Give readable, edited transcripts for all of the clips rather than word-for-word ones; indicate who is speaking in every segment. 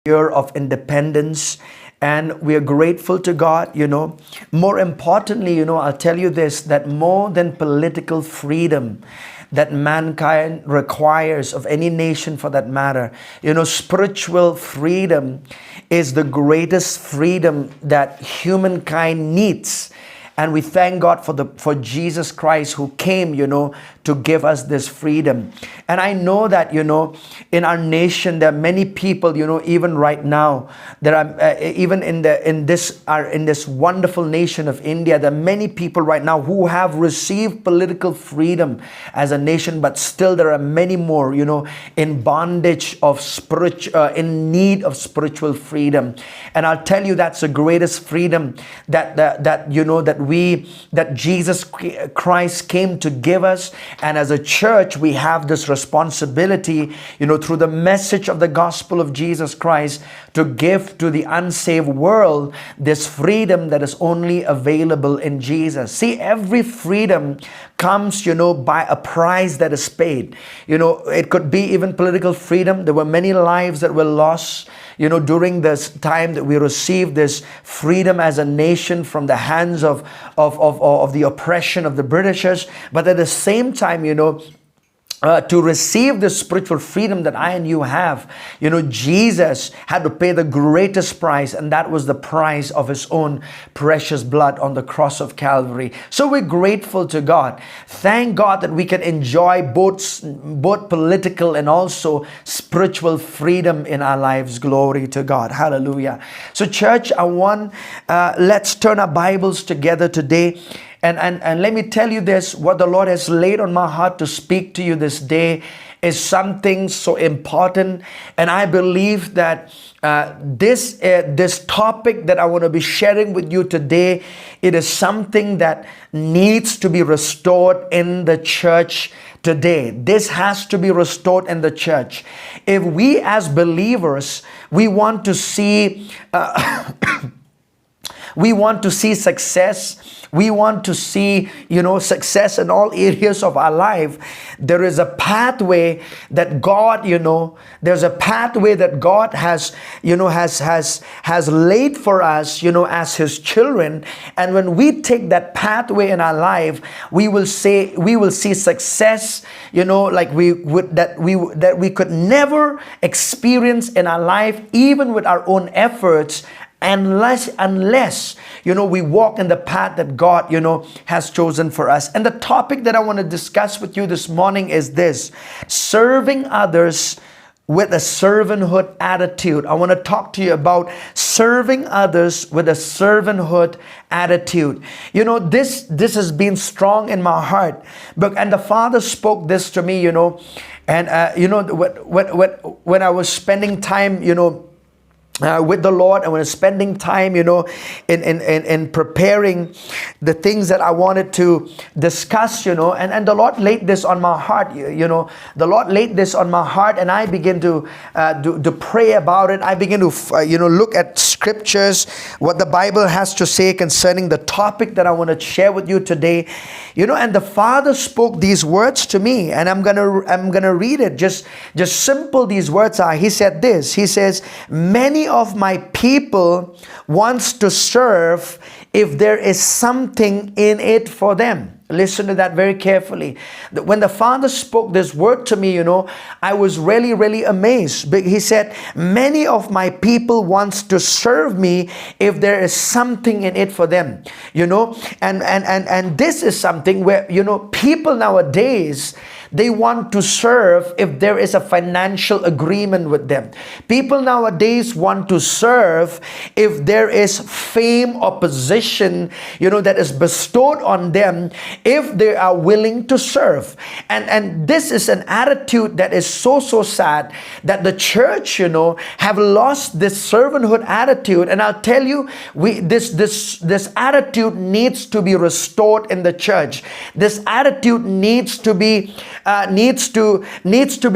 Speaker 1: year of independence, and we are grateful to God. More importantly, I'll tell you this, that more than political freedom that mankind requires, of any nation for that matter, spiritual freedom is the greatest freedom that humankind needs. And we thank God for Jesus Christ, who came, to give us this freedom. And I know that, in our nation, there are many people, even right now, there are even in this wonderful nation of India, there are many people right now who have received political freedom as a nation, but still there are many more, in bondage of in need of spiritual freedom. And I'll tell you, that's the greatest freedom that Jesus Christ came to give us. And as a church, we have this responsibility, through the message of the gospel of Jesus Christ, to give to the unsaved world this freedom that is only available in Jesus. See, every freedom comes, by a price that is paid. It could be even political freedom. There were many lives that were lost, during this time that we received this freedom as a nation from the hands of the oppression of the Britishers. But at the same time, to receive the spiritual freedom that I and you have, Jesus had to pay the greatest price, and that was the price of his own precious blood on the cross of Calvary. So we're grateful to God. Thank God that we can enjoy both political and also spiritual freedom in our lives. Glory to God. Hallelujah. So church, let's turn our Bibles together today. And let me tell you this, what the Lord has laid on my heart to speak to you this day is something so important. And I believe that this topic that I want to be sharing with you today, it is something that needs to be restored in the church today. This has to be restored in the church. If we as believers, we want to see success. We want to see, success in all areas of our life. There is a pathway that God, there's a pathway that God has laid for us, as his children. And when we take that pathway in our life, we will see success, like that we could never experience in our life, even with our own efforts, unless we walk in the path that God has chosen for us. And the topic that I want to discuss with you this morning is this: serving others with a servanthood attitude. I want to talk to you about serving others with a servanthood attitude. This has been strong in my heart, and the Father spoke this to me, and when I was spending time, with the Lord, and when I was spending time, in preparing the things that I wanted to discuss, and the Lord laid this on my heart, the Lord laid this on my heart, and I began to pray about it. I began to, look at scriptures, what the Bible has to say concerning the topic that I want to share with you today, and the Father spoke these words to me, and I'm gonna read it. Just simple these words are. He said this. He says, "Many of my people wants to serve if there is something in it for them." Listen to that very carefully. When the Father spoke this word to me, I was really, really amazed. He said, many of my people wants to serve me if there is something in it for them. And this is something where, people nowadays, they want to serve if there is a financial agreement with them. People nowadays want to serve if there is fame or position, that is bestowed on them, if they are willing to serve. And this is an attitude that is so sad, that the church, have lost this servanthood attitude. And I'll tell you, this attitude needs to be restored in the church. This attitude needs to be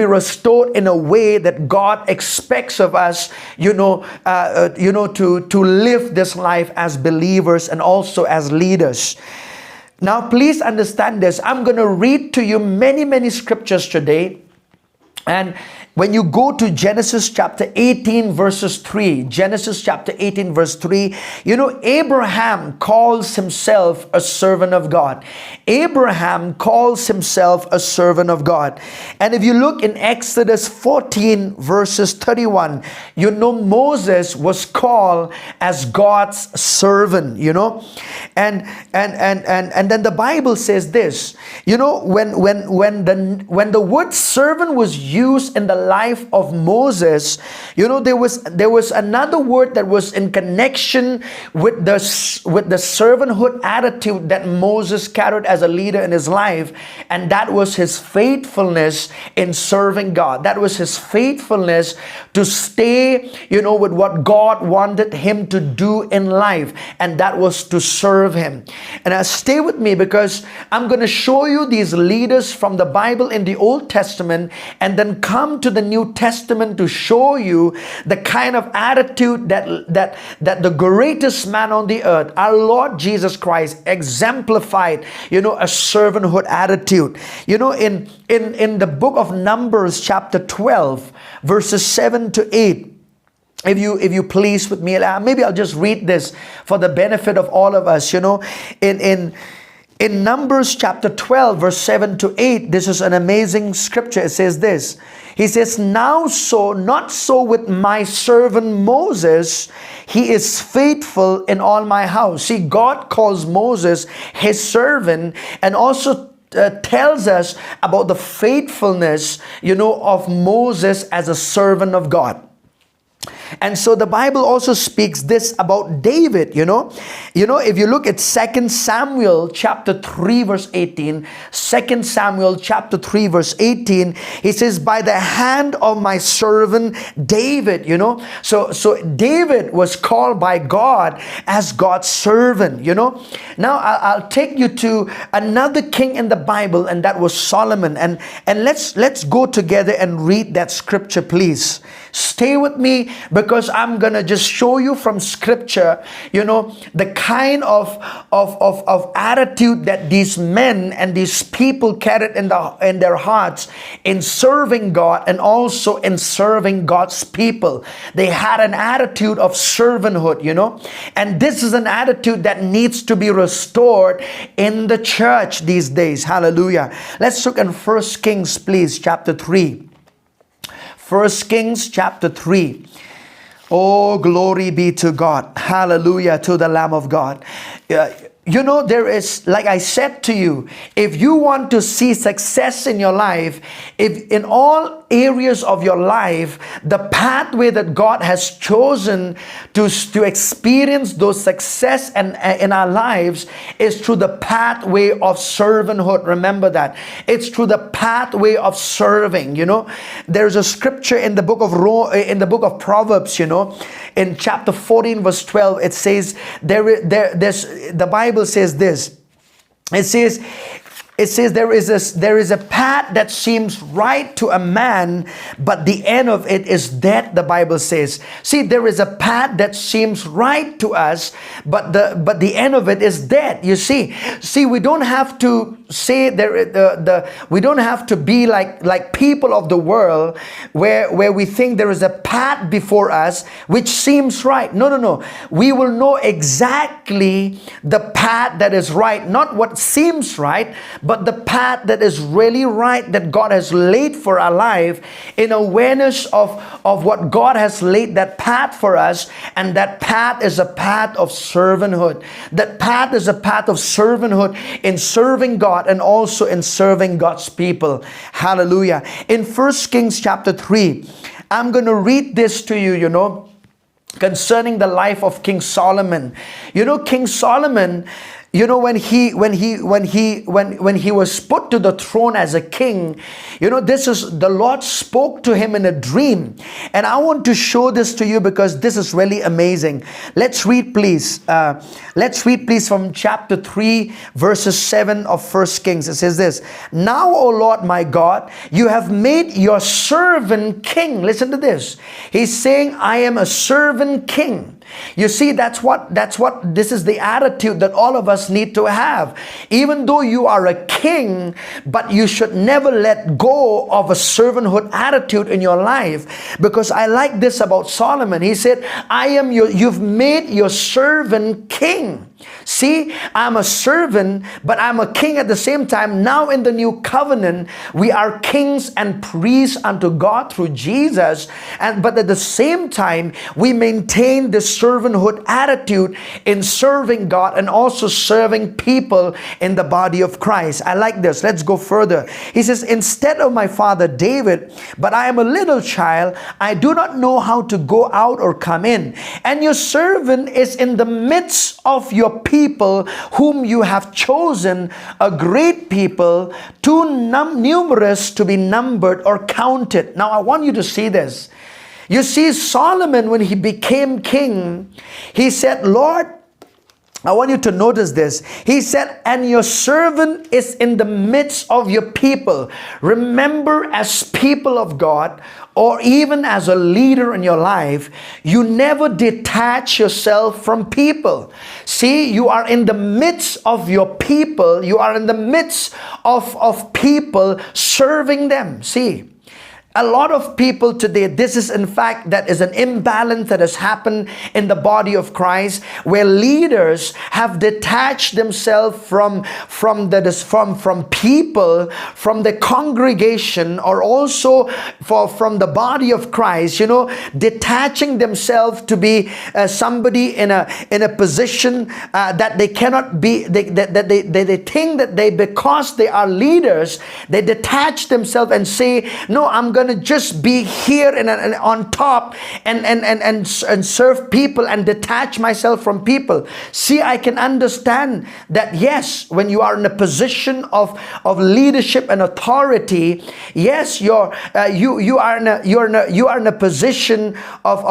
Speaker 1: restored in a way that God expects of us, to live this life as believers and also as leaders. Now, please understand this. I'm going to read to you many scriptures today. And when you go to Genesis chapter 18 verses 3, Genesis chapter 18 verse 3, Abraham calls himself a servant of God. Abraham calls himself a servant of God. And if you look in Exodus 14 verses 31, Moses was called as God's servant, and then the Bible says this, when the word servant was used in the life of Moses, there was another word that was in connection with the servanthood attitude that Moses carried as a leader in his life, and that was his faithfulness in serving God. That was his faithfulness to stay, with what God wanted him to do in life, and that was to serve him. And stay with me, because I'm going to show you these leaders from the Bible in the Old Testament, and then come to the New Testament to show you the kind of attitude that the greatest man on the earth, our Lord Jesus Christ, exemplified, a servanthood attitude. In the book of Numbers chapter 12 verses 7 to 8, if you please with me, maybe I'll just read this for the benefit of all of us. In Numbers chapter 12 verse 7 to 8, this is an amazing scripture. It says this. He says, "Now not so with my servant Moses. He is faithful in all my house." See, God calls Moses his servant, and also tells us about the faithfulness, of Moses as a servant of God. And so the Bible also speaks this about David, if you look at 2 Samuel chapter 3 verse 18, 2 Samuel chapter 3 verse 18, he says, "By the hand of my servant David," so David was called by God as God's servant, Now I'll take you to another king in the Bible, and that was Solomon. And let's go together and read that scripture, please. Stay with me, because I'm gonna just show you from scripture, the kind of attitude that these men and these people carried in their hearts in serving God, and also in serving God's people. They had an attitude of servanthood, and this is an attitude that needs to be restored in the church these days. Hallelujah. Let's look in 1 Kings, please, chapter 3. 1 Kings chapter 3. Oh, glory be to God. Hallelujah to the Lamb of God. There is, like I said to you, if you want to see success in your life, if in all areas of your life, the pathway that God has chosen to experience those success and in our lives is through the pathway of servanthood. Remember that. It's through the pathway of serving. There's a scripture in the book of Proverbs, in chapter 14 verse 12, it says, the Bible says this. It says there is a path that seems right to a man, but the end of it is death, the Bible says. See, there is a path that seems right to us, but the end of it is death. You see, we don't have to say we don't have to be like people of the world where we think there is a path before us which seems right. No. We will know exactly the path that is right, not what seems right, but the path that is really right, that God has laid for our life, in awareness of what God has laid that path for us. And that path is a path of servanthood. That path is a path of servanthood in serving God and also in serving God's people. Hallelujah. In 1 Kings chapter 3, I'm going to read this to you, concerning the life of King Solomon. King Solomon, when he was put to the throne as a king, the Lord spoke to him in a dream. And I want to show this to you because this is really amazing. Let's read please. From chapter 3 verses 7 of 1 Kings. It says this. "Now, O Lord my God, you have made your servant king." Listen to this. He's saying, "I am a servant king. You see, this is the attitude that all of us need to have. Even though you are a king, but you should never let go of a servanthood attitude in your life. Because I like this about Solomon. He said, you've made your servant king. See, I'm a servant, but I'm a king at the same time. Now in the new covenant, we are kings and priests unto God through Jesus. But at the same time, we maintain the servanthood attitude in serving God and also serving people in the body of Christ. I like this. Let's go further. He says, instead of my father David, but I am a little child, I do not know how to go out or come in. And your servant is in the midst of your people whom you have chosen, a great people, too numerous to be numbered or counted. Now I want you to see this. You see, Solomon, when he became king, he said, Lord, I want you to notice this. He said, and your servant is in the midst of your people. Remember, as people of God, or even as a leader in your life, you never detach yourself from people. See, you are in the midst of your people. You are in the midst of people, serving them. See, a lot of people today, this is in fact, that is an imbalance that has happened in the body of Christ, where leaders have detached themselves from people, from the congregation, or also from the body of Christ, detaching themselves to be somebody in a position that they cannot be, they think that because they are leaders, they detach themselves and say, no, I'm going to just be here and on top and serve people and detach myself from people. See, I can understand that, yes, when you are in a position of leadership and authority, yes, you are in a position of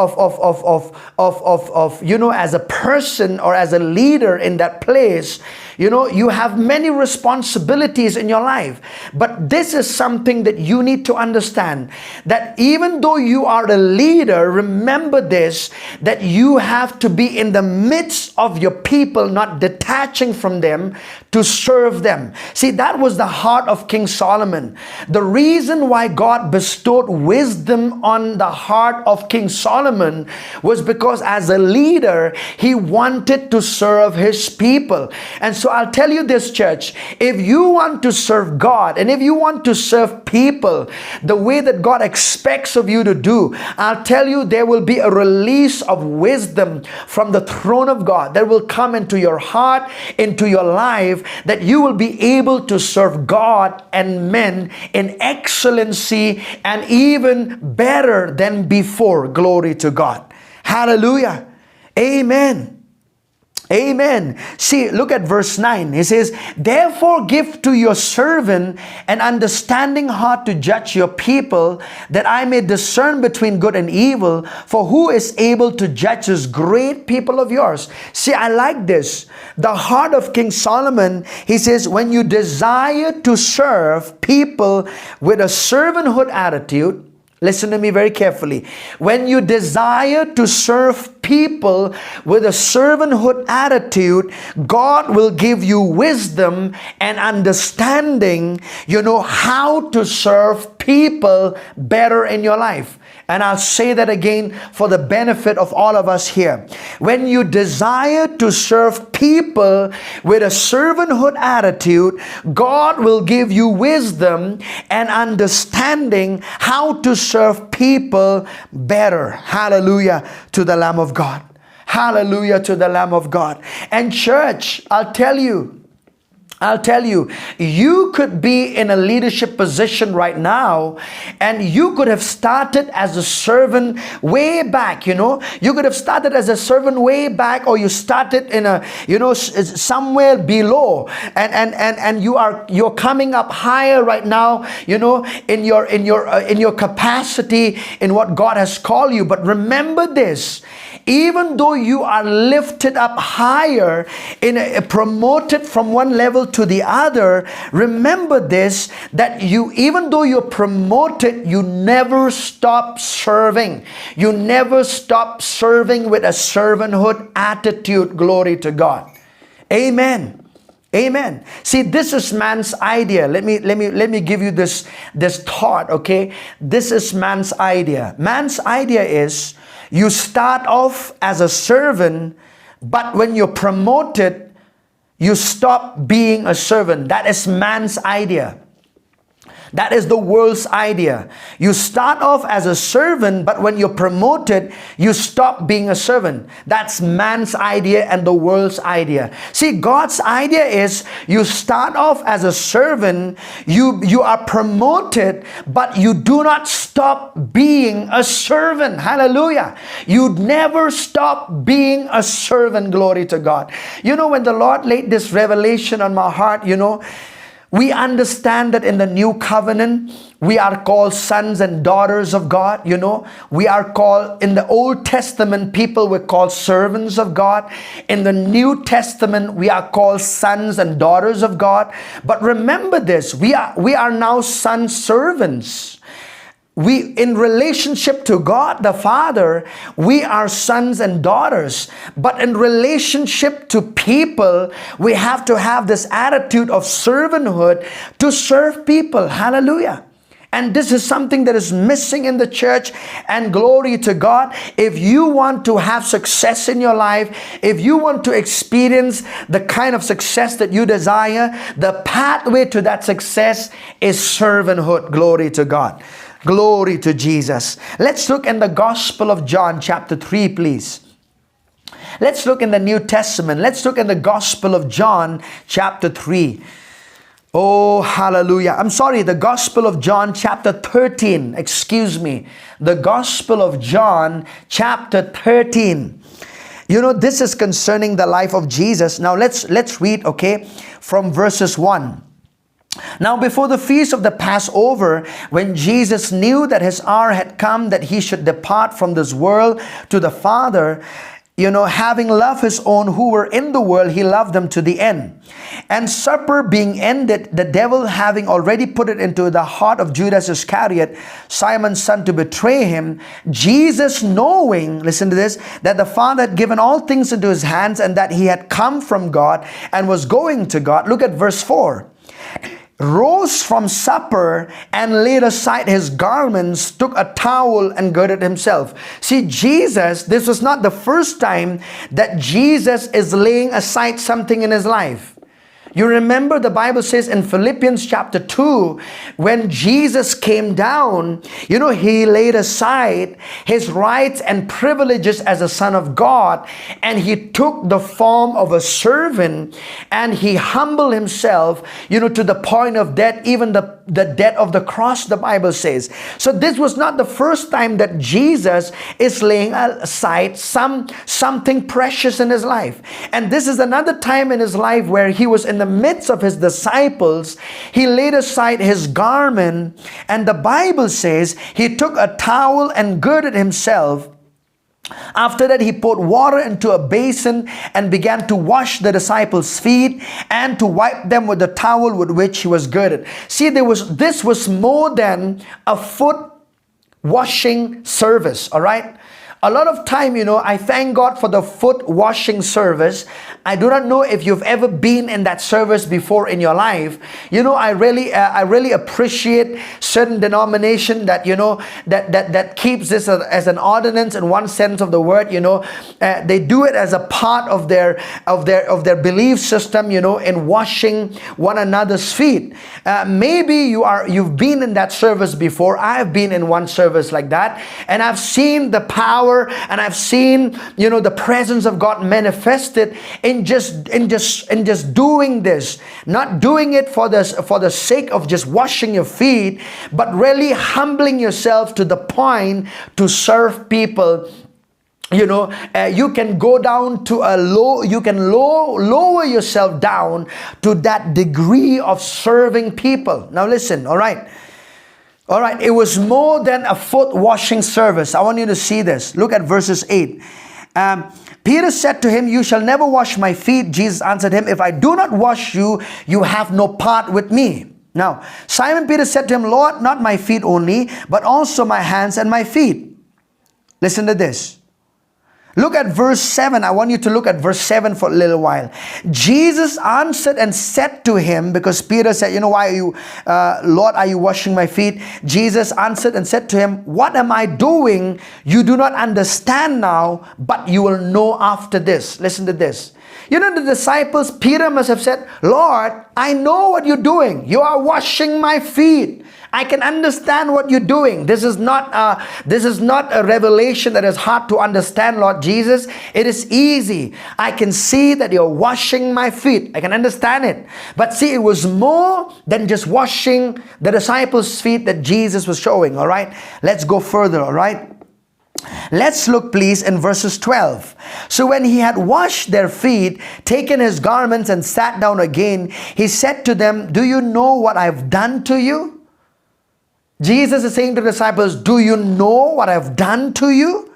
Speaker 1: as a person or as a leader in that place. You have many responsibilities in your life. But this is something that you need to understand, that even though you are a leader, remember this, that you have to be in the midst of your people, not detaching from them to serve them. See, that was the heart of King Solomon. The reason why God bestowed wisdom on the heart of King Solomon was because as a leader, he wanted to serve his people. And so I'll tell you this, church, if you want to serve God and if you want to serve people the way that God expects of you to do, I'll tell you, there will be a release of wisdom from the throne of God that will come into your heart, into your life, that you will be able to serve God and men in excellency and even better than before. Glory to God. Hallelujah. Amen. Amen. See, look at verse 9. He says, therefore give to your servant an understanding heart to judge your people, that I may discern between good and evil. For who is able to judge this great people of yours? See, I like this. The heart of King Solomon, he says, when you desire to serve people with a servanthood attitude, listen to me very carefully. When you desire to serve people with a servanthood attitude, God will give you wisdom and understanding, how to serve people better in your life. And I'll say that again for the benefit of all of us here. When you desire to serve people with a servanthood attitude, God will give you wisdom and understanding how to serve people better. Hallelujah to the Lamb of God. Hallelujah to the Lamb of God. And church, I'll tell you, you could be in a leadership position right now, and you could have started as a servant way back, You could have started as a servant way back, or you started in somewhere below, and you're coming up higher right now, in your capacity in what God has called you. But remember this, even though you are lifted up higher, promoted from one level to the other, remember this, that even though you're promoted, you never stop serving. You never stop serving with a servanthood attitude. Glory to God. Amen. Amen. See, this is man's idea. Let me give you this thought, okay? This is man's idea. Man's idea is you start off as a servant, but when you're promoted, you stop being a servant. That is man's idea. That is the world's idea. You start off as a servant, but when you're promoted, you stop being a servant. That's man's idea and the world's idea. See, God's idea is you start off as a servant, you are promoted, but you do not stop being a servant. Hallelujah. You never stop being a servant. Glory to God. You know, when the Lord laid this revelation on my heart, you know, we understand that in the new covenant, we are called sons and daughters of God. You know, we are called, in the Old Testament, people were called servants of God. In the New Testament, we are called sons and daughters of God. But remember this, we are now son servants. We, in relationship to God the Father, we are sons and daughters. But in relationship to people, we have to have this attitude of servanthood to serve people. Hallelujah. And this is something that is missing in the church, and glory to God. If you want to have success in your life, if you want to experience the kind of success that you desire, the pathway to that success is servanthood. Glory to God. Glory to Jesus. Let's look in the Gospel of John chapter 3, please. Let's look in the New Testament. Let's look in the Gospel of John chapter 3. Oh, hallelujah. I'm sorry, the Gospel of John chapter 13. Excuse me. The Gospel of John chapter 13. You know, this is concerning the life of Jesus. Now let's read, okay, from verses 1. Now before the feast of the Passover, when Jesus knew that his hour had come, that he should depart from this world to the Father, you know, having loved his own who were in the world, he loved them to the end. And supper being ended, the devil having already put it into the heart of Judas Iscariot, Simon's son, to betray him, Jesus knowing, listen to this, that the Father had given all things into his hands, and that he had come from God and was going to God. Look at verse 4. Rose from supper and laid aside his garments, took a towel and girded himself. See, Jesus, this was not the first time that Jesus is laying aside something in his life. You remember the Bible says in Philippians chapter 2, when Jesus came down, you know, he laid aside his rights and privileges as a son of God, and he took the form of a servant, and he humbled himself, you know, to the point of death, even the death of the cross, the Bible says. So this was not the first time that Jesus is laying aside something precious in his life. And this is another time in his life where he was in the midst of his disciples. He laid aside his garment, and the Bible says he took a towel and girded himself. After that, he poured water into a basin and began to wash the disciples' feet and to wipe them with the towel with which he was girded. See, this was more than a foot washing service, all right? A lot of time, you know, I thank God for the foot washing service. I do not know if you've ever been in that service before in your life. You know, I really appreciate certain denomination that, you know, that keeps this as an ordinance in one sense of the word. You know, they do it as a part of their belief system, you know, in washing one another's feet. Maybe you've been in that service before. I've been in one service like that, and I've seen the power, and I've seen, you know, the presence of God manifested in just doing this, not doing it for the sake of just washing your feet, but really humbling yourself to the point to serve people. You know, you can go down to lower yourself down to that degree of serving people. Now listen, all right. All right, it was more than a foot washing service. I want you to see this. Look at verses 8. Peter said to him, you shall never wash my feet. Jesus answered him, if I do not wash you, you have no part with me. Now, Simon Peter said to him, Lord, not my feet only, but also my hands and my feet. Listen to this. Look at verse 7. I want you to look at verse 7 for a little while. Jesus answered and said to him, because Peter said, why are you, Lord, are you washing my feet? Jesus answered and said to him, what am I doing? You do not understand now, but you will know after this. Listen to this. The disciples, Peter must have said, Lord, I know what you're doing. You are washing my feet. I can understand what you're doing. This is not a revelation that is hard to understand, Lord Jesus. It is easy. I can see that you're washing my feet. I can understand it. But see, it was more than just washing the disciples' feet that Jesus was showing, all right? Let's go further, all right? Let's look, please, in verses 12. So when he had washed their feet, taken his garments and sat down again, he said to them, do you know what I've done to you? Jesus is saying to the disciples, do you know what I've done to you?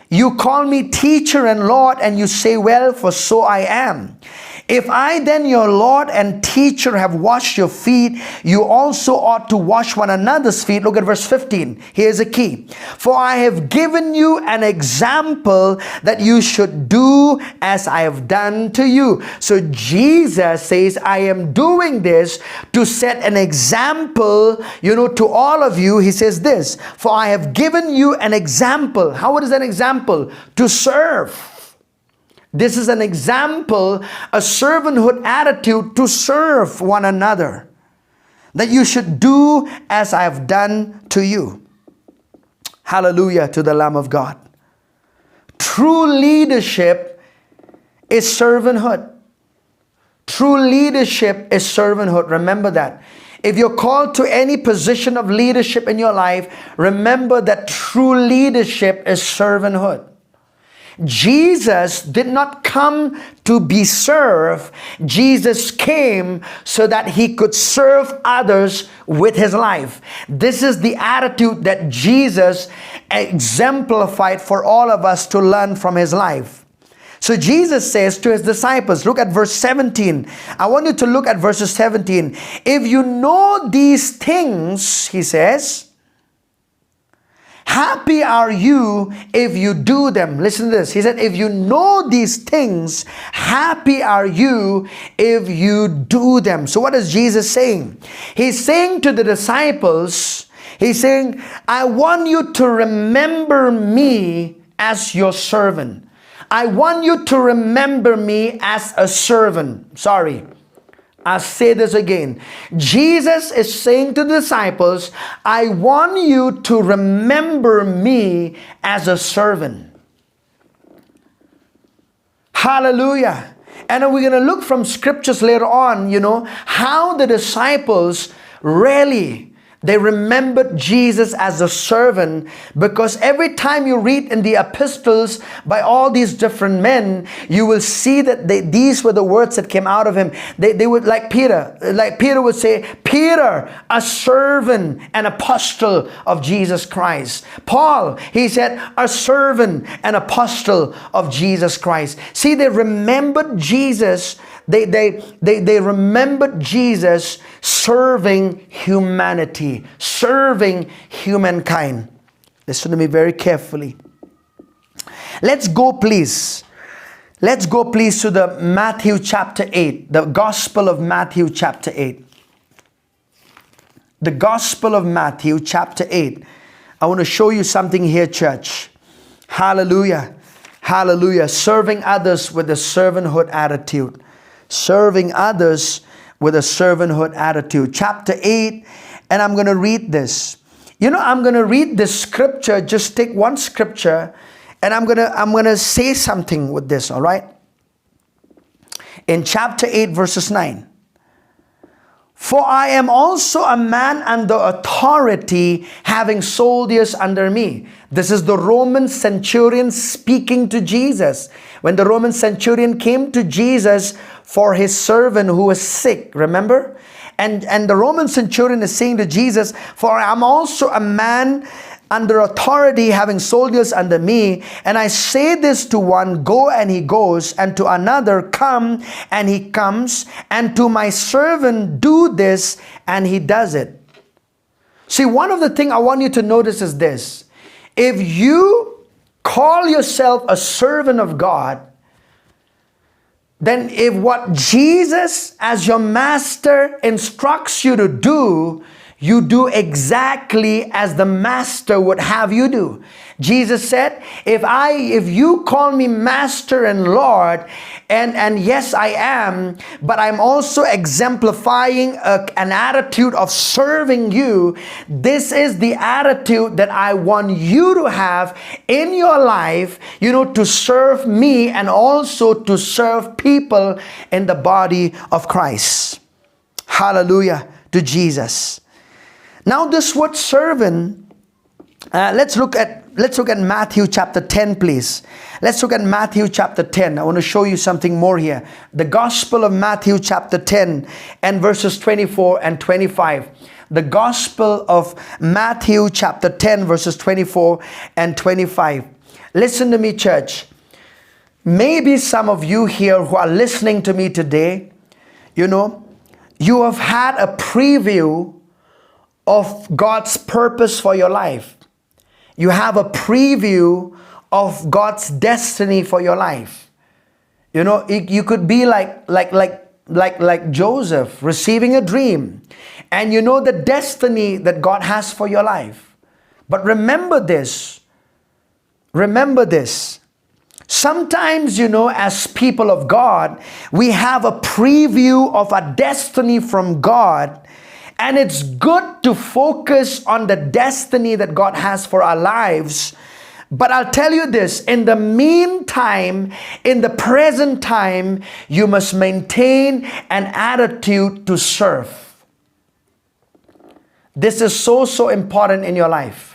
Speaker 1: You call me teacher and Lord, and you say, well, for so I am. If I then, your Lord and teacher, have washed your feet, you also ought to wash one another's feet. Look at verse 15. Here's a key. For I have given you an example that you should do as I have done to you. So Jesus says, I am doing this to set an example, to all of you. He says this, for I have given you an example. How is an example? To serve. This is an example, a servanthood attitude to serve one another. That you should do as I have done to you. Hallelujah to the Lamb of God. True leadership is servanthood. True leadership is servanthood. Remember that. If you're called to any position of leadership in your life, remember that true leadership is servanthood. Jesus did not come to be served. Jesus came so that he could serve others with his life. This is the attitude that Jesus exemplified for all of us to learn from his life. So Jesus says to his disciples, look at verse 17. I want you to look at verses 17. If you know these things, he says, happy are you if you do them. Listen to this. He said, if you know these things, happy are you if you do them. So what is Jesus saying? He's saying to the disciples, he's saying, I want you to remember me as your servant. I want you to remember me as a servant. Sorry. I'll say this again. Jesus is saying to the disciples, I want you to remember me as a servant. Hallelujah. And then we're going to look from scriptures later on, how the disciples really, they remembered Jesus as a servant, because every time you read in the epistles by all these different men, you will see that these were the words that came out of him. They would, like Peter would say, Peter, a servant and apostle of Jesus Christ. Paul, he said, a servant and apostle of Jesus Christ. See, they remembered Jesus. They remembered Jesus serving humanity, serving humankind. Listen to me very carefully. Let's go, please. Let's go, please, to the Matthew chapter 8, the Gospel of Matthew chapter 8. The Gospel of Matthew chapter 8. I want to show you something here, church. Hallelujah. Hallelujah. Serving others with a servanthood attitude. Serving others with a servanthood attitude. Chapter 8, and I'm going to read this. I'm going to read this scripture. Just take one scripture, and I'm going to say something with this, all right? In chapter 8, verses 9. For I am also a man under authority, having soldiers under me. This is the Roman centurion speaking to Jesus. When the Roman centurion came to Jesus for his servant who was sick, remember? And the Roman centurion is saying to Jesus, for I'm also a man under authority, having soldiers under me. And I say this to one, go, and he goes, and to another, come, and he comes, and to my servant, do this, and he does it. See, one of the things I want you to notice is this. If you call yourself a servant of God, then if what Jesus as your master instructs you to do, you do exactly as the master would have you do. Jesus said, if you call me master and Lord, and yes, I am, but I'm also exemplifying an attitude of serving you. This is the attitude that I want you to have in your life, to serve me and also to serve people in the body of Christ. Hallelujah to Jesus. Now this word servant, let's look at Matthew chapter 10, please. Let's look at Matthew chapter 10. I want to show you something more here. The Gospel of Matthew chapter 10 and verses 24 and 25. The Gospel of Matthew chapter 10 verses 24 and 25. Listen to me, church. Maybe some of you here who are listening to me today, you have had a preview of God's purpose for your life. You have a preview of God's destiny for your life. You could be like Joseph, receiving a dream, and you know the destiny that God has for your life. But remember this. Sometimes, as people of God, we have a preview of a destiny from God. And it's good to focus on the destiny that God has for our lives. But I'll tell you this, in the meantime, in the present time, you must maintain an attitude to serve. This is so important in your life.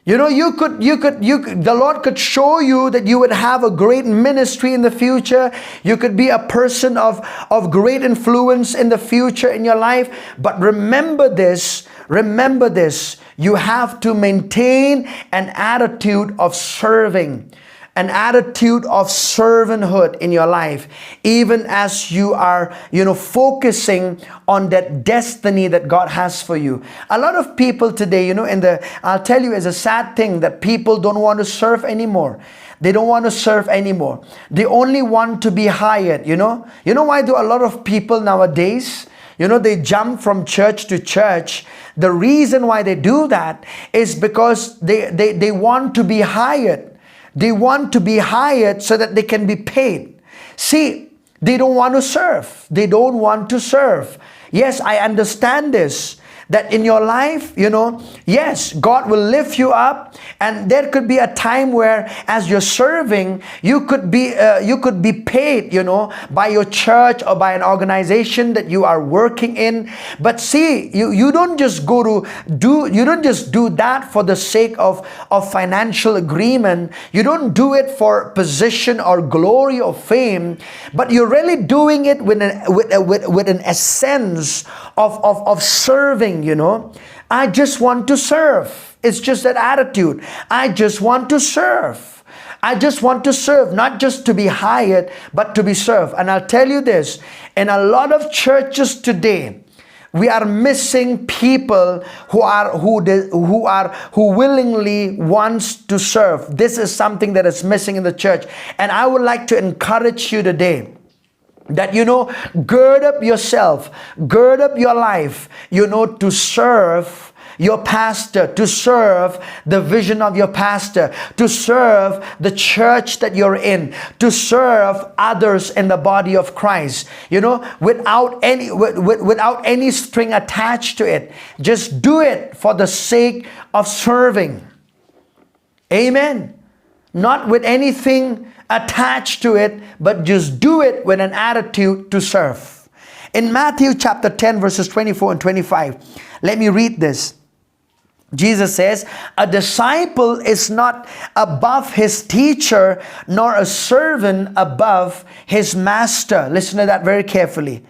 Speaker 1: The Lord could show you that you would have a great ministry in the future. You could be a person of great influence in the future in your life. But remember this, you have to maintain an attitude of serving, an attitude of servanthood in your life, even as you are, focusing on that destiny that God has for you. A lot of people today, I'll tell you, it's a sad thing that people don't want to serve anymore. They don't want to serve anymore. They only want to be hired, You know why do a lot of people nowadays, they jump from church to church? The reason why they do that is because they want to be hired. They want to be hired so that they can be paid. See, they don't want to serve. They don't want to serve. Yes, I understand this. That in your life, yes, God will lift you up, and there could be a time where, as you're serving, you could be paid, by your church or by an organization that you are working in. But see, you don't just do that for the sake of financial agreement. You don't do it for position or glory or fame, but you're really doing it with an essence of serving. I just want to serve. It's just that attitude. I just want to serve. I just want to serve, not just to be hired, but to be served. And I'll tell you this, in a lot of churches today, we are missing people who willingly wants to serve. This is something that is missing in the church. And I would like to encourage you today that, gird up yourself, gird up your life, to serve your pastor, to serve the vision of your pastor, to serve the church that you're in, to serve others in the body of Christ, without any string attached to it. Just do it for the sake of serving. Amen. Not with anything attached to it, but just do it with an attitude to serve. In Matthew chapter 10 verses 24 and 25, let me read this. Jesus says, a disciple is not above his teacher, nor a servant above his master. Listen to that very carefully.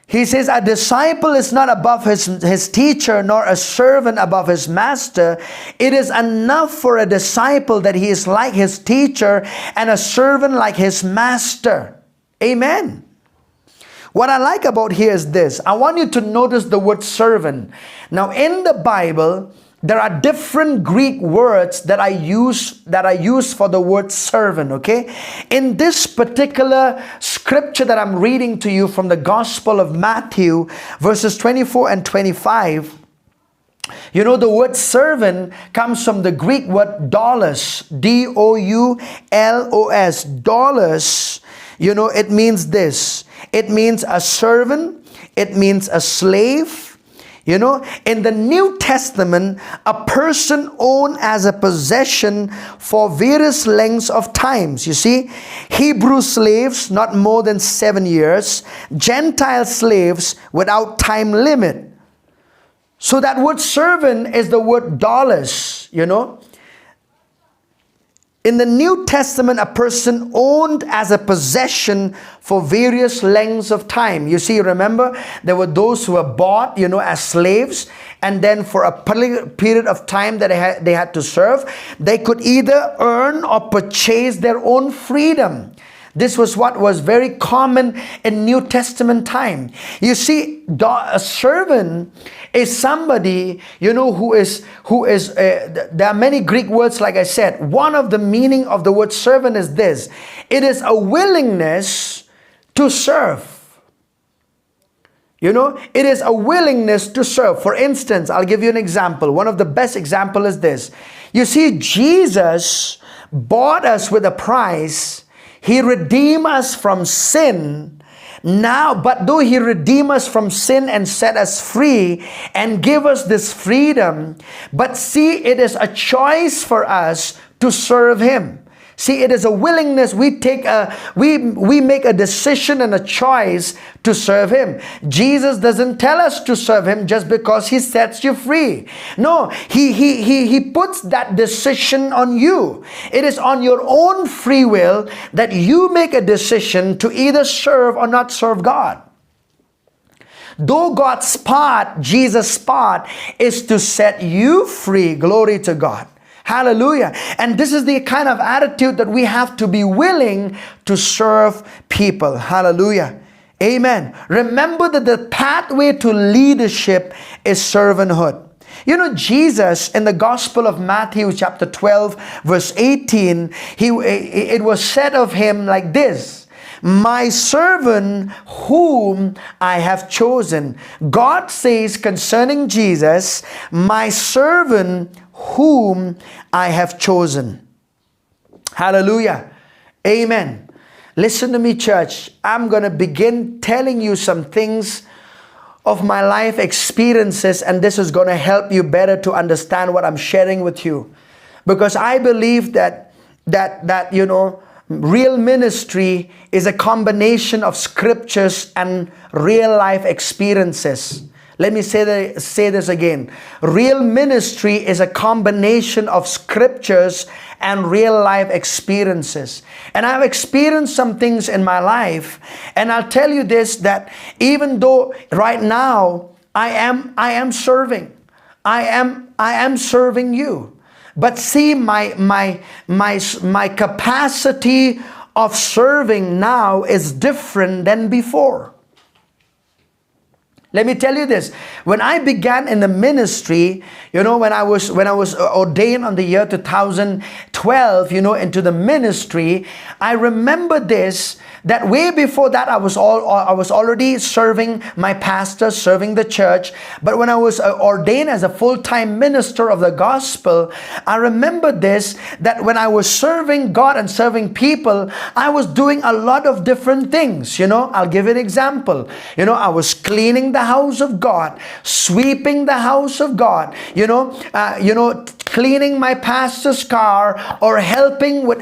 Speaker 1: He says, a disciple is not above his teacher, nor a servant above his master. It is enough for a disciple that he is like his teacher and a servant like his master. Amen. What I like about here is this. I want you to notice the word servant. Now in the Bible, there are different Greek words that I use for the word servant, okay? In this particular scripture that I'm reading to you from the Gospel of Matthew, verses 24 and 25, you know, the word servant comes from the Greek word doulos, D-O-U-L-O-S, doulos. You know, it means this. It means a servant. It means a slave. You know, in the New Testament, a person owned as a possession for various lengths of times. You see, Hebrew slaves, not more than 7 years. Gentile slaves without time limit. So that word servant is the word doulos, you know. In the New Testament, a person owned as a possession for various lengths of time. You see, remember, there were those who were bought, you know, as slaves, and then for a period of time that they had to serve, they could either earn or purchase their own freedom. This was what was very common in New Testament time. You see, a servant is somebody, you know, who is there are many Greek words, like I said. One of the meaning of the word servant is this. It is a willingness to serve. You know, it is a willingness to serve. For instance, I'll give you an example. One of the best example is this. You see, Jesus bought us with a price. He redeemed us from sin. Now, but though He redeemed us from sin and set us free and give us this freedom, but see, it is a choice for us to serve Him. See, it is a willingness. We make a decision and a choice to serve Him. Jesus doesn't tell us to serve Him just because He sets you free. No, He puts that decision on you. It is on your own free will that you make a decision to either serve or not serve God. Though God's part, Jesus' part, is to set you free. Glory to God. Hallelujah. And this is the kind of attitude that we have to be willing to serve people. Hallelujah. Amen. Remember that the pathway to leadership is servanthood. You know, Jesus in the Gospel of Matthew chapter 12 verse 18, it was said of Him like this. My servant whom I have chosen. God says concerning Jesus, my servant whom I have chosen. Hallelujah. Amen. Listen to me, church. I'm going to begin telling you some things of my life experiences, and this is going to help you better to understand what I'm sharing with you. Because I believe that you know, real ministry is a combination of scriptures and real life experiences. Let me say this again. Real ministry is a combination of scriptures and real life experiences. And I've experienced some things in my life, and I'll tell you this, that even though right now I am serving, I am serving you. But see, my capacity of serving now is different than before. Let me tell you this. When I began in the ministry, you know, when I was ordained on the year 2012, you know, into the ministry, I remember this, that way before that I was already serving my pastor, serving the church. But when I was ordained as a full-time minister of the gospel, I remember this, that when I was serving God and serving people, I was doing a lot of different things. You know, I'll give you an example. You know, I was cleaning the house of God, sweeping the house of God, cleaning my pastor's car, or helping with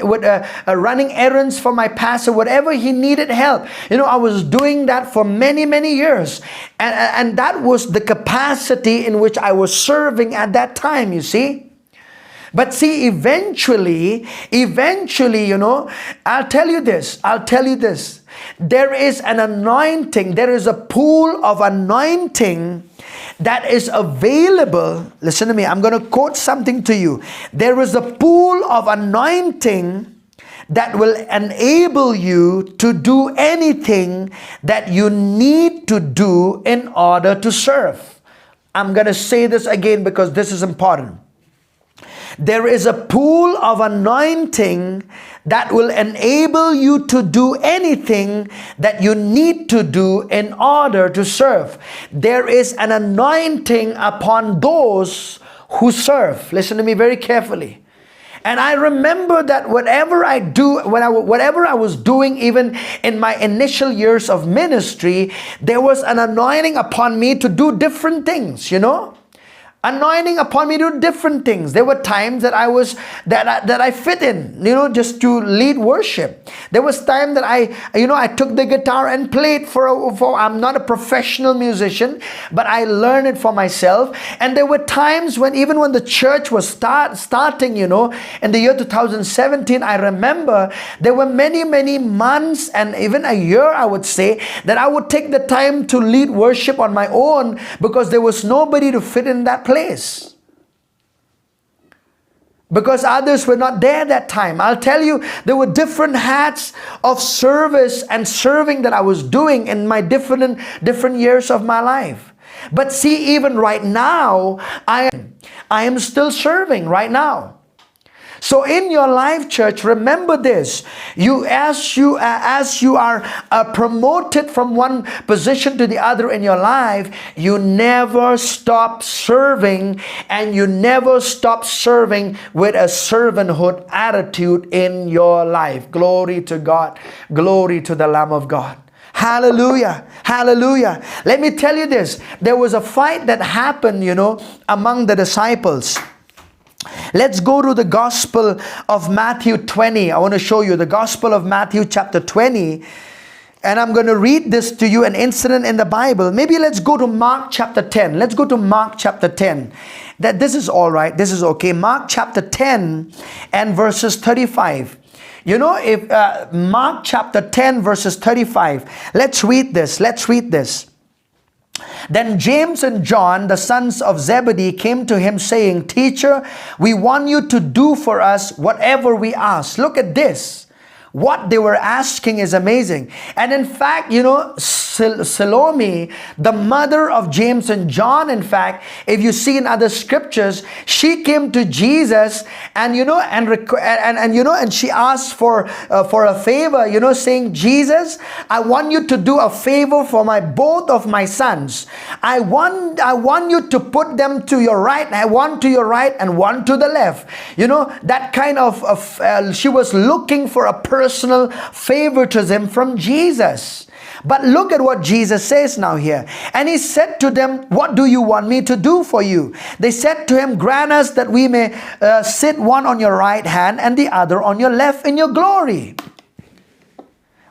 Speaker 1: running errands for my pastor, whatever he needed help. You know, I was doing that for many, many years. And that was the capacity in which I was serving at that time, you see. But see, eventually, I'll tell you this. There is an anointing, there is a pool of anointing that is available. Listen to me, I'm going to quote something to you. There is a pool of anointing that will enable you to do anything that you need to do in order to serve. I'm going to say this again because this is important. There is a pool of anointing that will enable you to do anything that you need to do in order to serve. There is an anointing upon those who serve. Listen to me very carefully. And I remember that whatever I was doing, even in my initial years of ministry, there was an anointing upon me to do different things, anointing upon me to do different things. There were times that I fit in, just to lead worship. There was time that I took the guitar and played for I'm not a professional musician, but I learned it for myself. And there were times when even when the church was starting, in the year 2017, I remember there were many months and even a year, I would say, that I would take the time to lead worship on my own because there was nobody to fit in that place, because others were not there that time. I'll tell you, there were different hats of service and serving that I was doing in my different years of my life. But see, even right now, I am still serving right now. So in your life, church, remember this: as you are promoted from one position to the other in your life, you never stop serving, and you never stop serving with a servanthood attitude in your life. Glory to God. Glory to the Lamb of God. Hallelujah. Hallelujah. Let me tell you this. There was a fight that happened, among the disciples. Let's go to the Gospel of Matthew 20. I want to show you the Gospel of Matthew chapter 20. And I'm going to read this to you, an incident in the Bible. Maybe let's go to Mark chapter 10. Let's go to Mark chapter 10. This is all right. This is okay. Mark chapter 10 and verses 35. If Mark chapter 10 verses 35. Let's read this. Then James and John, the sons of Zebedee, came to him saying, "Teacher, we want you to do for us whatever we ask." Look at this. What they were asking is amazing. And in fact, Salome, the mother of James and John, in fact, if you see in other scriptures, she came to Jesus and she asked for a favor, saying, "Jesus, I want you to do a favor for both of my sons. I want you to put them to your right, one to your right and one to the left." That kind of she was looking for a personal favoritism from Jesus. But look at what Jesus says now here. And he said to them, "What do you want me to do for you?" They said to him, "Grant us that we may sit one on your right hand and the other on your left in your glory."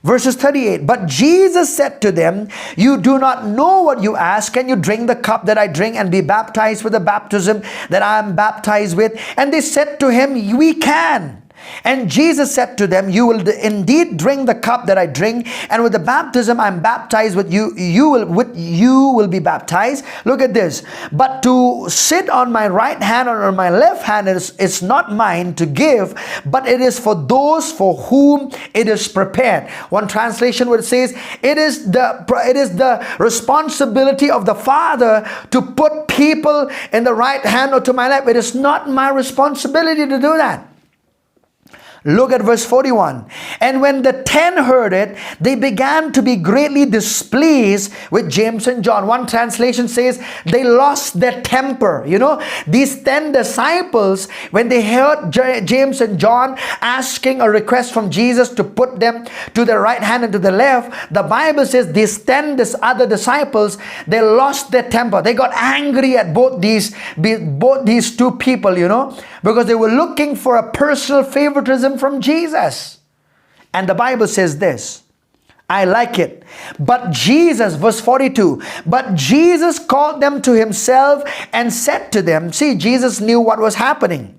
Speaker 1: Verses 38, "But Jesus said to them, you do not know what you ask. Can you drink the cup that I drink and be baptized with the baptism that I am baptized with?" And they said to him, "We can." And Jesus said to them, "You will indeed drink the cup that I drink, and with the baptism I am baptized with you will be baptized." Look at this. "But to sit on my right hand or on my left hand is not mine to give, but it is for those for whom it is prepared." One translation would say, it is the responsibility of the Father to put people in the right hand or to my left. It is not my responsibility to do that. Look at verse 41. "And when the 10 heard it, they began to be greatly displeased with James and John." One translation says they lost their temper. These 10 disciples, when they heard James and John asking a request from Jesus to put them to the right hand and to the left, the Bible says these 10 other disciples, they lost their temper. They got angry at both these two people, because they were looking for a personal favoritism from Jesus. And the Bible says this, I like it. "But Jesus," verse 42, "but Jesus called them to himself and said to them," see, Jesus knew what was happening.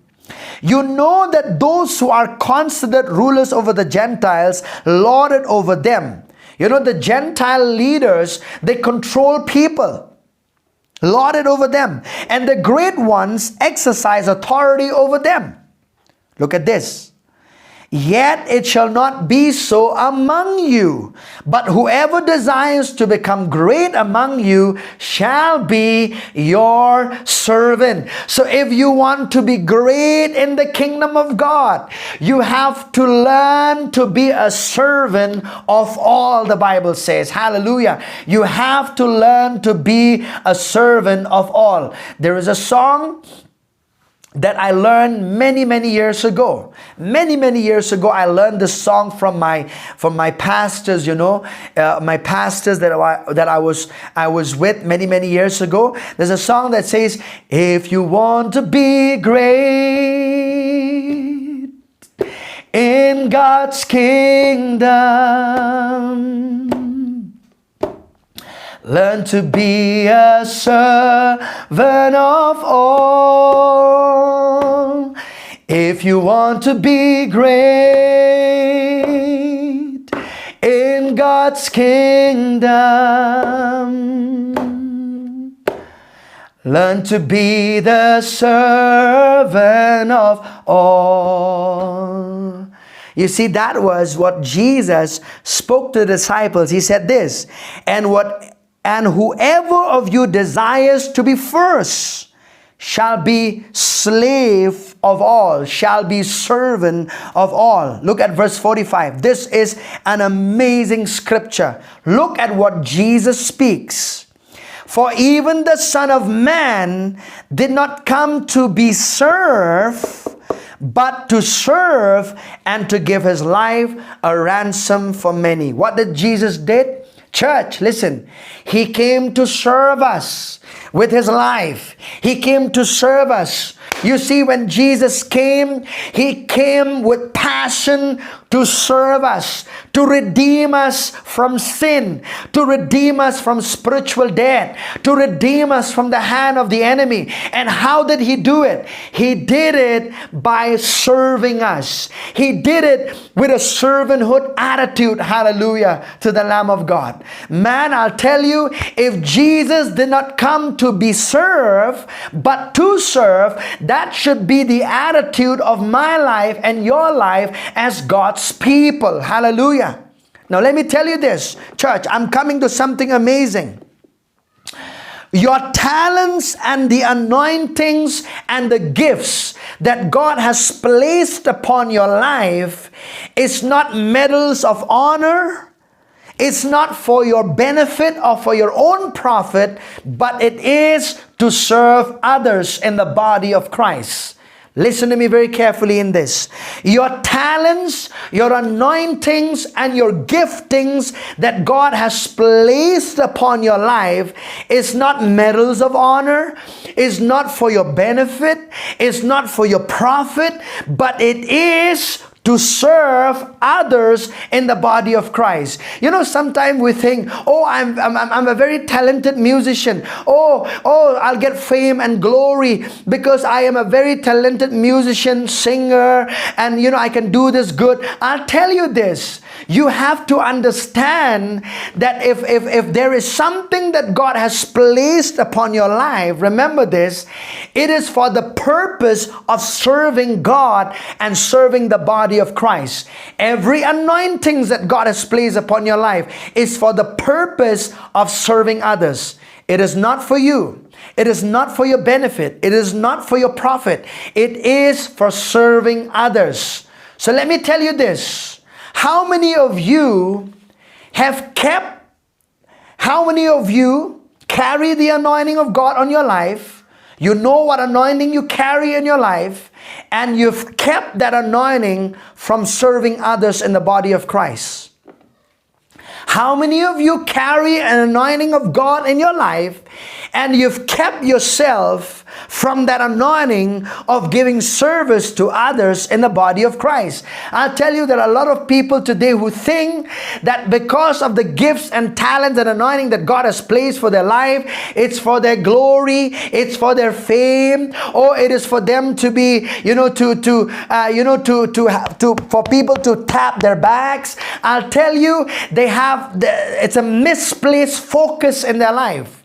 Speaker 1: You know that those who are considered rulers over the Gentiles lord it over them. You know, the Gentile leaders, they control people, lord it over them. And the great ones exercise authority over them. Look at this. Yet it shall not be so among you, but whoever desires to become great among you shall be your servant. So if you want to be great in the kingdom of God, you have to learn to be a servant of all, the Bible says. Hallelujah. You have to learn to be a servant of all. There is a song that I learned many years ago. Many years ago, I learned this song from my pastors. You know, my pastors that I was with many years ago. There's a song that says, "If you want to be great in God's kingdom, learn to be a servant of all. If you want to be great in God's kingdom, learn to be the servant of all." You see, that was what Jesus spoke to the disciples. He said this, and whoever of you desires to be first shall be slave of all, shall be servant of all. Look at verse 45. This is an amazing scripture. Look at what Jesus speaks. "For even the Son of Man did not come to be served, but to serve and to give his life a ransom for many." What did Jesus did? Church, listen. He came to serve us with his life. He came to serve us. You see, when Jesus came, he came with passion to serve us, to redeem us from sin, to redeem us from spiritual death, to redeem us from the hand of the enemy. And how did he do it? He did it by serving us. He did it with a servanthood attitude. Hallelujah to the Lamb of God. Man, I'll tell you, if Jesus did not come to be served, but to serve, that should be the attitude of my life and your life as God's people. Hallelujah. Now let me tell you this, church, I'm coming to something amazing. Your talents and the anointings and the gifts that God has placed upon your life is not medals of honor. It's not for your benefit or for your own profit, but it is to serve others in the body of Christ. Listen to me very carefully in this. Your talents, your anointings, and your giftings that God has placed upon your life is not medals of honor, is not for your benefit, is not for your profit, but it is to serve others in the body of Christ. You know, sometimes we think, oh, I'm a very talented musician. Oh, I'll get fame and glory because I am a very talented musician, singer, and you know, I can do this good. I'll tell you this. You have to understand that if there is something that God has placed upon your life, remember this, it is for the purpose of serving God and serving the body of Christ. Every anointing that God has placed upon your life is for the purpose of serving others. It is not for you. It is not for your benefit. It is not for your profit. It is for serving others. So let me tell you this. How many of you carry the anointing of God on your life? You know what anointing you carry in your life, and you've kept that anointing from serving others in the body of Christ. How many of you carry an anointing of God in your life and you've kept yourself from that anointing of giving service to others in the body of Christ? I'll tell you, there are a lot of people today who think that because of the gifts and talents and anointing that God has placed for their life, it's for their glory, it's for their fame, or it is for them to be, for people to tap their backs. I'll tell you, it's a misplaced focus in their life.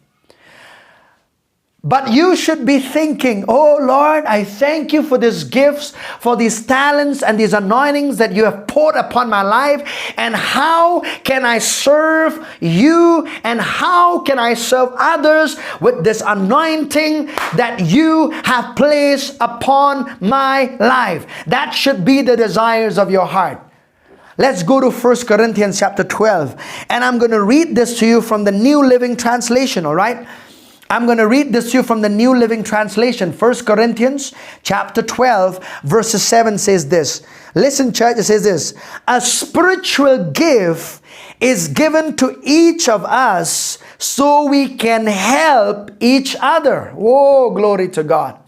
Speaker 1: But you should be thinking, oh Lord, I thank you for these gifts, for these talents and these anointings that you have poured upon my life. And how can I serve you? And how can I serve others with this anointing that you have placed upon my life? That should be the desires of your heart. Let's go to 1 Corinthians chapter 12. And I'm going to read this to you from the New Living Translation, all right? I'm going to read this to you from the New Living Translation. 1 Corinthians chapter 12 verses 7 says this. Listen, church, it says this. A spiritual gift is given to each of us so we can help each other. Oh, glory to God.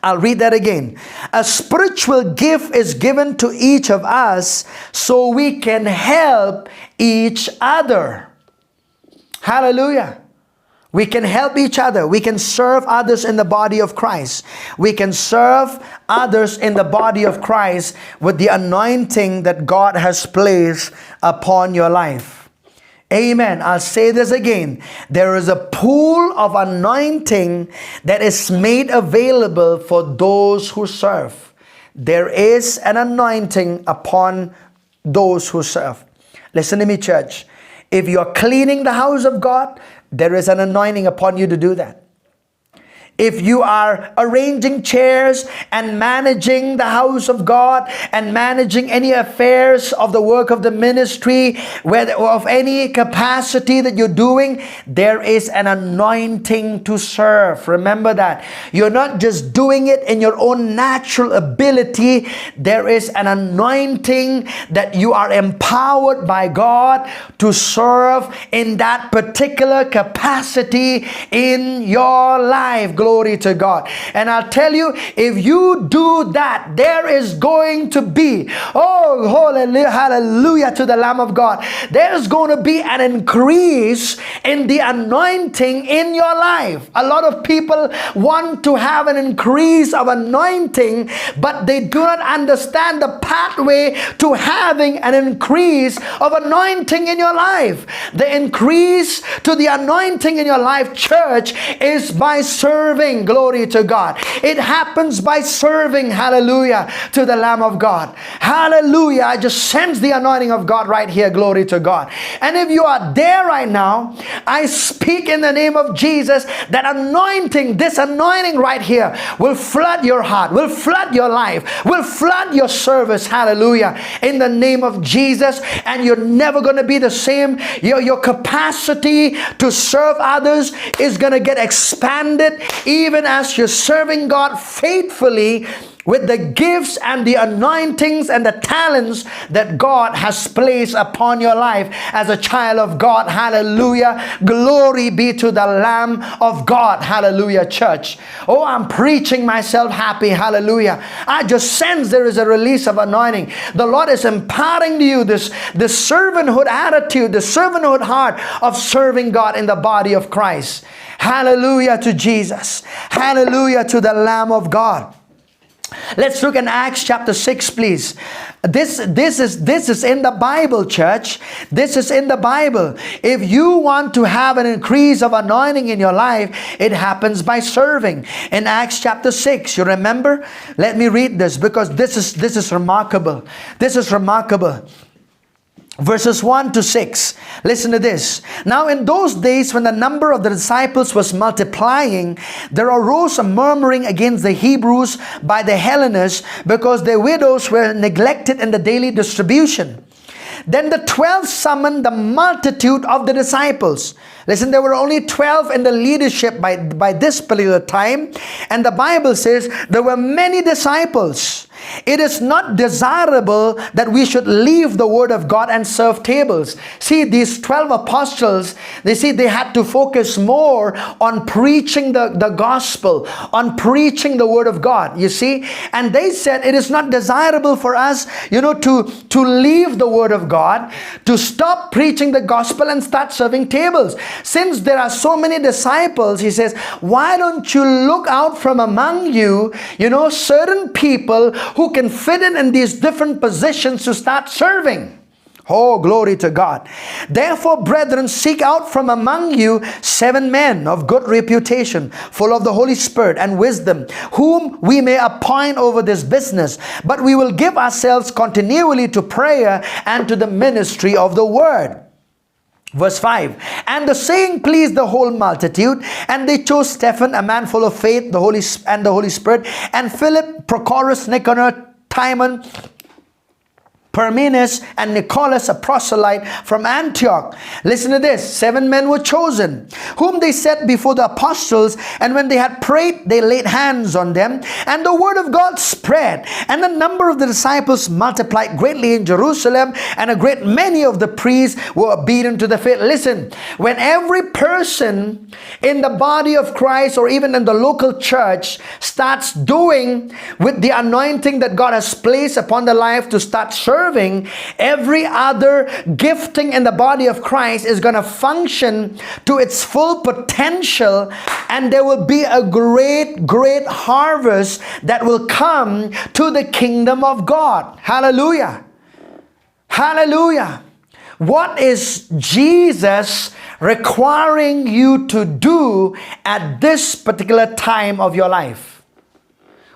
Speaker 1: I'll read that again. A spiritual gift is given to each of us so we can help each other. Hallelujah. We can help each other. We can serve others in the body of Christ. We can serve others in the body of Christ with the anointing that God has placed upon your life. Amen. I'll say this again. There is a pool of anointing that is made available for those who serve. There is an anointing upon those who serve. Listen to me, church. If you're cleaning the house of God, there is an anointing upon you to do that. If you are arranging chairs and managing the house of God and managing any affairs of the work of the ministry, whether of any capacity that you're doing, there is an anointing to serve. Remember that. You're not just doing it in your own natural ability. There is an anointing that you are empowered by God to serve in that particular capacity in your life. Glory to God. And I'll tell you, if you do that, there is going to be, oh, hallelujah to the Lamb of God. There's going to be an increase in the anointing in your life. A lot of people want to have an increase of anointing, but they do not understand the pathway to having an increase of anointing in your life. The increase to the anointing in your life, church, is by serving. Glory to God. It happens by serving. Hallelujah to the Lamb of God. Hallelujah. I just sense the anointing of God right here. Glory to God. And if you are there right now, I speak in the name of Jesus that anointing, this anointing right here will flood your heart, will flood your life, will flood your service. Hallelujah. In the name of Jesus. And you're never going to be the same. Your capacity to serve others is going to get expanded, even as you're serving God faithfully with the gifts and the anointings and the talents that God has placed upon your life as a child of God. Hallelujah. Glory be to the Lamb of God. Hallelujah, church. Oh, I'm preaching myself happy. Hallelujah. I just sense there is a release of anointing. The Lord is imparting to you this servanthood attitude, the servanthood heart of serving God in the body of Christ. Hallelujah to Jesus. Hallelujah to the Lamb of God. Let's look in Acts chapter 6, please. This is in the Bible, church. This is in the Bible. If you want to have an increase of anointing in your life, it happens by serving. In Acts chapter 6, you remember? Let me read this because this is remarkable. This is remarkable. Verses 1 to 6. Listen to this. Now in those days, when the number of the disciples was multiplying, there arose a murmuring against the Hebrews by the Hellenists, because their widows were neglected in the daily distribution. Then the 12 summoned the multitude of the disciples. Listen, there were only 12 in the leadership by this particular time. And the Bible says there were many disciples. It is not desirable that we should leave the word of God and serve tables. See, these 12 apostles, they had to focus more on preaching the gospel, on preaching the word of God, you see. And they said it is not desirable for us, to leave the word of God, to stop preaching the gospel and start serving tables. Since there are so many disciples, he says, why don't you look out from among you, certain people who can fit in these different positions to start serving. Oh, glory to God. Therefore, brethren, seek out from among you 7 men of good reputation, full of the Holy Spirit and wisdom, whom we may appoint over this business. But we will give ourselves continually to prayer and to the ministry of the word. Verse 5, and the saying pleased the whole multitude, and they chose Stephen, a man full of faith, the Holy Spirit, and Philip, Prochorus, Nicanor, Timon, Parmenas, and Nicholas, a proselyte from Antioch. Listen to this. 7 men were chosen, whom they set before the apostles, and when they had prayed, they laid hands on them, and the word of God spread, and the number of the disciples multiplied greatly in Jerusalem, and a great many of the priests were obedient to the faith. Listen, when every person in the body of Christ, or even in the local church, starts doing with the anointing that God has placed upon the life to start serving, every other gifting in the body of Christ is going to function to its full potential, and there will be a great harvest that will come to the kingdom of God. Hallelujah. Hallelujah. What is Jesus requiring you to do at this particular time of your life?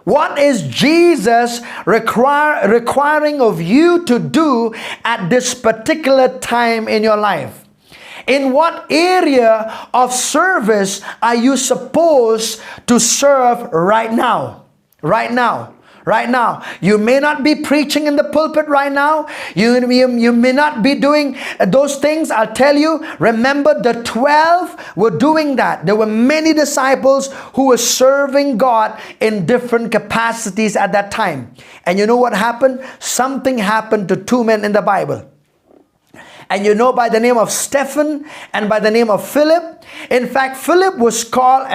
Speaker 1: What is Jesus requiring of you to do at this particular time in your life? In what area of service are you supposed to serve right now? Right now. Right now. You may not be preaching in the pulpit right now. You may not be doing those things. I'll tell you, remember the 12 were doing that. There were many disciples who were serving God in different capacities at that time. And you know what happened? Something happened to 2 men in the Bible. And by the name of Stephen and by the name of Philip. In fact, Philip was called,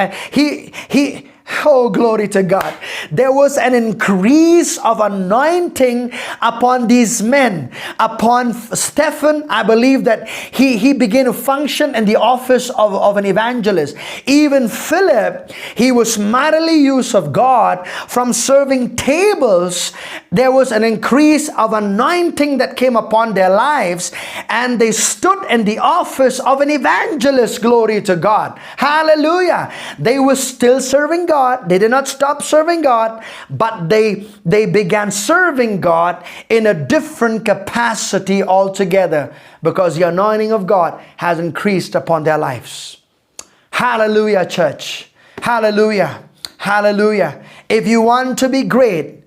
Speaker 1: oh, glory to God. There was an increase of anointing upon these men. Upon Stephen, I believe that he began to function in the office of an evangelist. Even Philip, he was mightily used of God from serving tables. There was an increase of anointing that came upon their lives, and they stood in the office of an evangelist. Glory to God. Hallelujah. They were still serving God. They did not stop serving God, but they began serving God in a different capacity altogether, because the anointing of God has increased upon their lives. Hallelujah, church. Hallelujah. Hallelujah. If you want to be great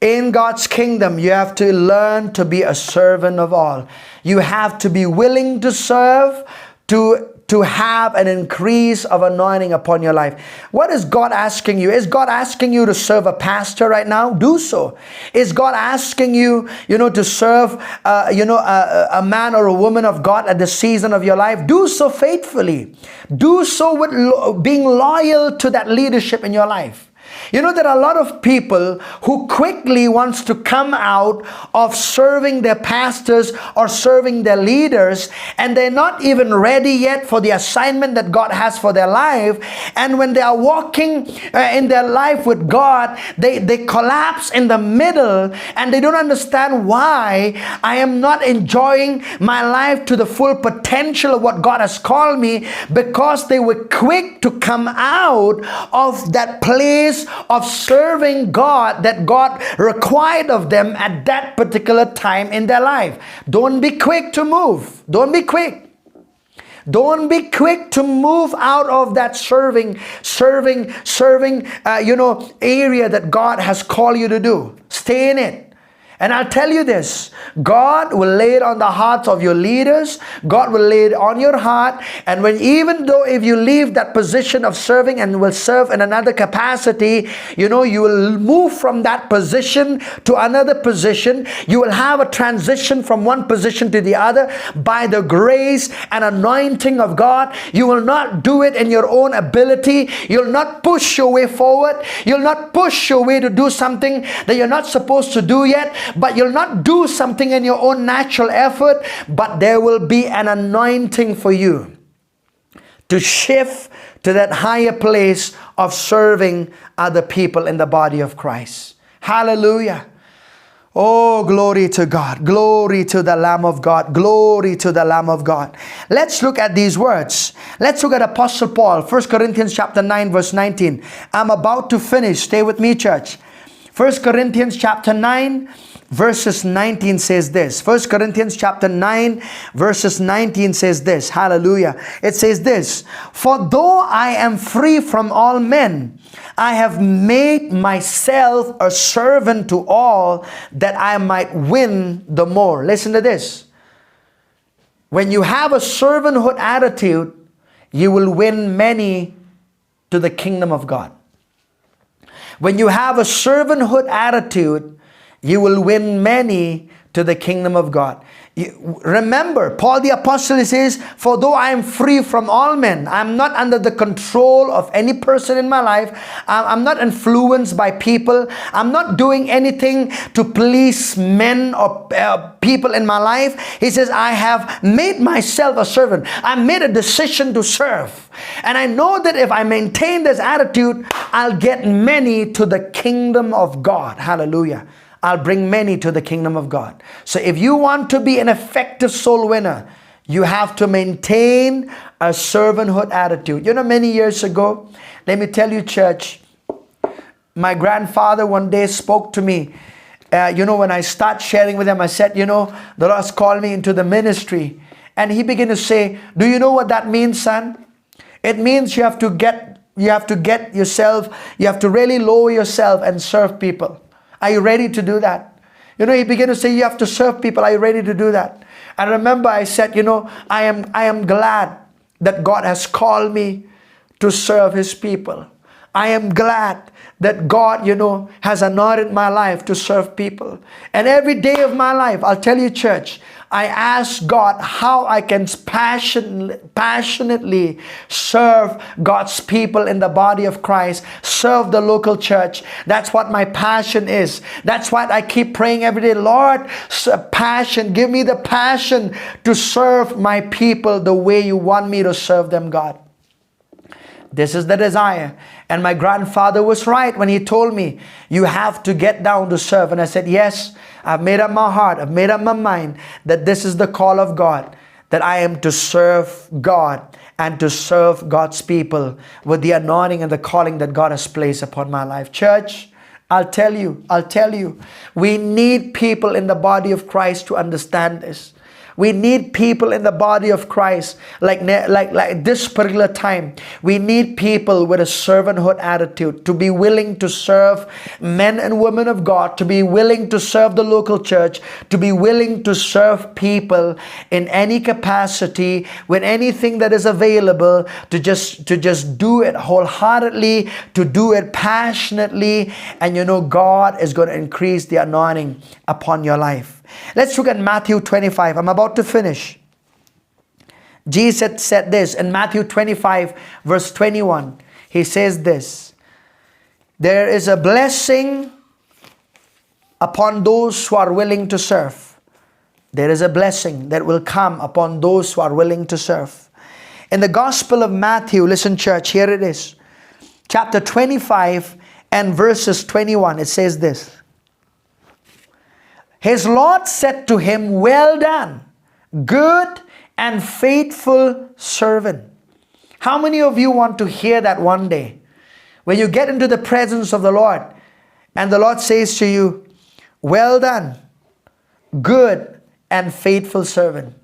Speaker 1: in God's kingdom, you have to learn to be a servant of all. You have to be willing to serve, to have an increase of anointing upon your life. What is God asking you? Is God asking you to serve a pastor right now? Do so. Is God asking you, to serve, a man or a woman of God at the season of your life? Do so faithfully. Do so with being loyal to that leadership in your life. There are a lot of people who quickly wants to come out of serving their pastors or serving their leaders, and they're not even ready yet for the assignment that God has for their life. And when they are walking in their life with God, they collapse in the middle, and they don't understand why I am not enjoying my life to the full potential of what God has called me, because they were quick to come out of that place of serving God that God required of them at that particular time in their life. Don't be quick to move. Don't be quick. Don't be quick to move out of that serving area that God has called you to do. Stay in it. And I'll tell you this, God will lay it on the hearts of your leaders. God will lay it on your heart. And even though if you leave that position of serving and will serve in another capacity, you will move from that position to another position. You will have a transition from one position to the other by the grace and anointing of God. You will not do it in your own ability. You'll not push your way forward. You'll not push your way to do something that you're not supposed to do yet. But you'll not do something in your own natural effort, but there will be an anointing for you to shift to that higher place of serving other people in the body of Christ. Hallelujah. Oh, glory to God. Glory to the Lamb of God. Glory to the Lamb of God. Let's look at these words. Let's look at Apostle Paul, 1 Corinthians chapter 9, verse 19. I'm about to finish. Stay with me, church. 1 Corinthians chapter 9, verses 19 says this. 1 Corinthians chapter 9, verses 19 says this. Hallelujah. It says this. For though I am free from all men, I have made myself a servant to all, that I might win the more. Listen to this. When you have a servanthood attitude, you will win many to the kingdom of God. When you have a servanthood attitude, you will win many to the kingdom of God. Remember, Paul the Apostle says, for though I am free from all men, I'm not under the control of any person in my life. I'm not influenced by people. I'm not doing anything to please men or people in my life. He says, I have made myself a servant. I made a decision to serve. And I know that if I maintain this attitude, I'll get many to the kingdom of God. Hallelujah. I'll bring many to the kingdom of God. So if you want to be an effective soul winner, you have to maintain a servanthood attitude. Many years ago, let me tell you, church, my grandfather one day spoke to me. When I start sharing with him, I said, the Lord's called me into the ministry. And he began to say, do you know what that means, son? It means you have to get yourself, you have to really lower yourself and serve people. Are you ready to do that? He began to say, you have to serve people. Are you ready to do that? And remember, I said, I am glad that God has called me to serve His people. I am glad that God, has anointed my life to serve people. And every day of my life, I'll tell you, church, I ask God how I can passionately serve God's people in the body of Christ, serve the local church. That's what my passion is. That's what I keep praying every day. Lord, passion, give me the passion to serve my people the way you want me to serve them, God. This is the desire. And my grandfather was right when he told me, you have to get down to serve. And I said, yes, I've made up my heart. I've made up my mind that this is the call of God, that I am to serve God and to serve God's people with the anointing and the calling that God has placed upon my life. Church, I'll tell you, we need people in the body of Christ to understand this. We need people in the body of Christ like this particular time. We need people with a servanthood attitude to be willing to serve men and women of God, to be willing to serve the local church, to be willing to serve people in any capacity with anything that is available, to just do it wholeheartedly, to do it passionately, and God is going to increase the anointing upon your life. Let's look at Matthew 25. I'm about to finish. Jesus said this in Matthew 25, verse 21. He says this, there is a blessing upon those who are willing to serve. There is a blessing that will come upon those who are willing to serve. In the Gospel of Matthew, listen, church, here it is. Chapter 25 and verses 21. It says this. His Lord said to him, well done, good and faithful servant. How many of you want to hear that one day? When you get into the presence of the Lord and the Lord says to you, well done, good and faithful servant.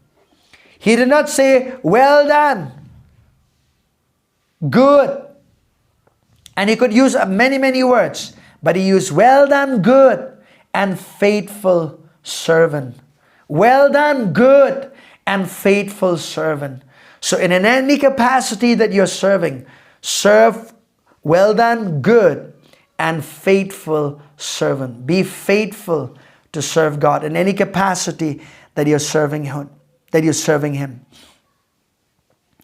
Speaker 1: He did not say, well done, good. And he could use many words, but he used well done, good and faithful servant. Well done, good and faithful servant. So in any capacity that you're serving, serve well done, good and faithful servant. Be faithful to serve God in any capacity that you're serving Him.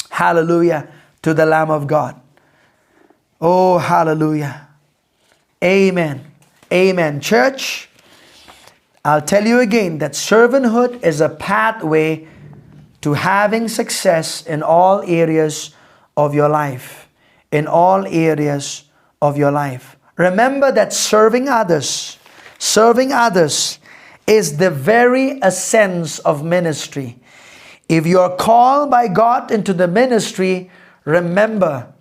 Speaker 1: Hallelujah to the Lamb of God. Oh, hallelujah. Amen. Amen. Church, I'll tell you again that servanthood is a pathway to having success in all areas of your life. In all areas of your life. Remember that serving others is the very essence of ministry. If you are called by God into the ministry, remember,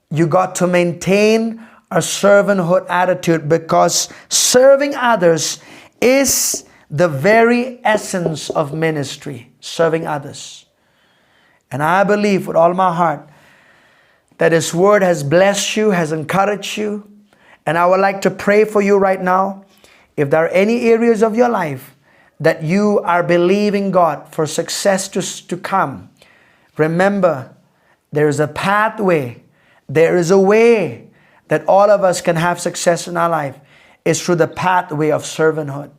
Speaker 1: you got to maintain a servanthood attitude, because serving others is the very essence of ministry. Serving others. And I believe with all my heart that His word has blessed you, has encouraged you. And I would like to pray for you right now. If there are any areas of your life that you are believing God for success to come, remember, there is a pathway, there is a way that all of us can have success in our life. It's through the pathway of servanthood.